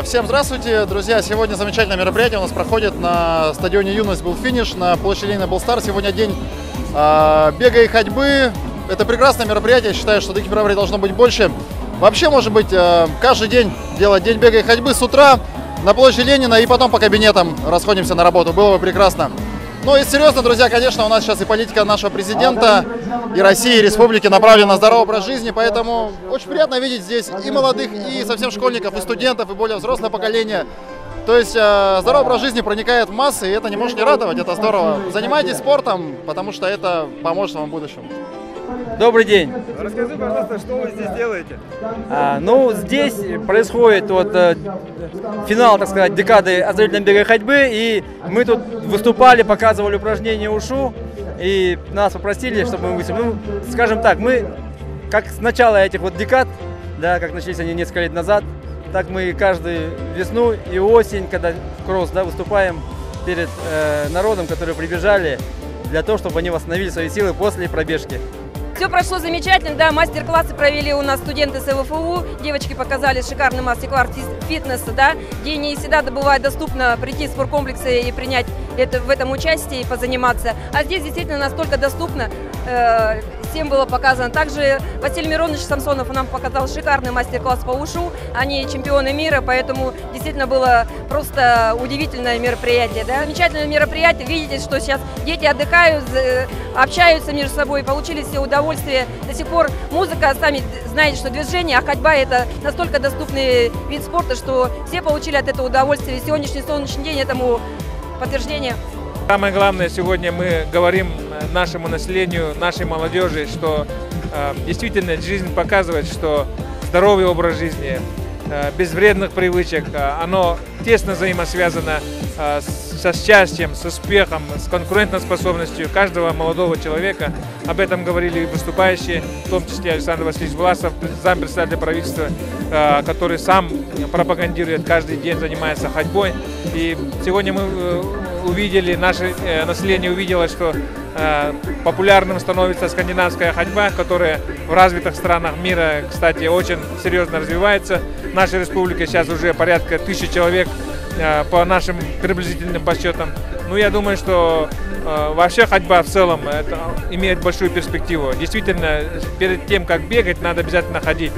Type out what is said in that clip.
Всем здравствуйте, друзья! Сегодня замечательное мероприятие у нас проходит на стадионе «Юность». Был финиш, на площади Ленина был старт. Сегодня день бега и ходьбы. Это прекрасное мероприятие. Я считаю, что таких мероприятий должно быть больше. Вообще, может быть, каждый день делать день бега и ходьбы с утра на площади Ленина и потом по кабинетам расходимся на работу. Было бы прекрасно. Ну и серьезно, друзья, конечно, у нас сейчас и политика нашего президента, и России, и республики направлена на здоровый образ жизни, поэтому очень приятно видеть здесь и молодых, и совсем школьников, и студентов, и более взрослое поколение. То есть здоровый образ жизни проникает в массы, и это не может не радовать, это здорово. Занимайтесь спортом, потому что это поможет вам в будущем. Добрый день. Расскажи, пожалуйста, что вы здесь делаете? Здесь происходит финал, так сказать, декады оздоровительного бега и ходьбы, и мы тут выступали, показывали упражнения УШУ, и нас попросили, чтобы мы выступили. Скажем так, мы, как с начала этих декад, да, как начались они несколько лет назад, так мы каждую весну и осень, когда кросс, да, выступаем перед народом, которые прибежали, для того, чтобы они восстановили свои силы после пробежки. Все прошло замечательно, да, мастер-классы провели у нас студенты с ЛФУ, девочки показали шикарный мастер-класс фитнеса, да, где не всегда бывает доступно прийти в спорткомплексы и принять в этом участие и позаниматься, а здесь действительно настолько доступно, всем было показано. Также Василий Миронович Самсонов нам показал шикарный мастер-класс по УШУ, они чемпионы мира, поэтому действительно было просто удивительное мероприятие, да, замечательное мероприятие, видите, что сейчас дети отдыхают, общаются между собой, получили все удовольствие. До сих пор музыка, сами знаете, что движение, а ходьба – это настолько доступный вид спорта, что все получили от этого удовольствие. Сегодняшний солнечный день этому подтверждение. Самое главное, сегодня мы говорим нашему населению, нашей молодежи, что действительно жизнь показывает, что здоровый образ жизни, без вредных привычек, оно тесно взаимосвязано со счастьем, с успехом, с конкурентоспособностью каждого молодого человека. Об этом говорили и выступающие, в том числе Александр Васильевич Власов, зампредседателя правительства, который сам пропагандирует, каждый день занимается ходьбой. И сегодня мы увидели, наше население увидело, что популярным становится скандинавская ходьба, которая в развитых странах мира, кстати, очень серьезно развивается. В нашей республике сейчас уже порядка 1000 человек по нашим приблизительным подсчетам. Ну, я думаю, что вообще ходьба в целом это имеет большую перспективу. Действительно, перед тем, как бегать, надо обязательно ходить.